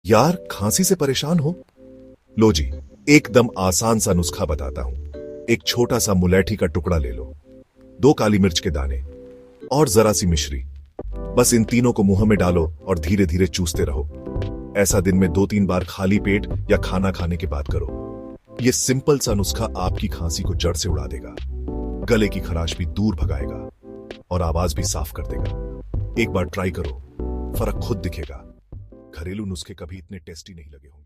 यार, खांसी से परेशान हो? लो जी, एकदम आसान सा नुस्खा बताता हूं। एक छोटा सा मुलैठी का टुकड़ा ले लो, 2 काली मिर्च के दाने और जरा सी मिश्री। बस इन तीनों को मुंह में डालो और धीरे धीरे चूसते रहो। ऐसा दिन में 2-3 बार खाली पेट या खाना खाने के बाद करो। ये सिंपल सा नुस्खा आपकी खांसी को जड़ से उड़ा देगा, गले की खराश भी दूर भगाएगा और आवाज भी साफ कर देगा। एक बार ट्राई करो, फर्क खुद दिखेगा। घरेलू नुस्खे कभी इतने टेस्टी नहीं लगे होंगे।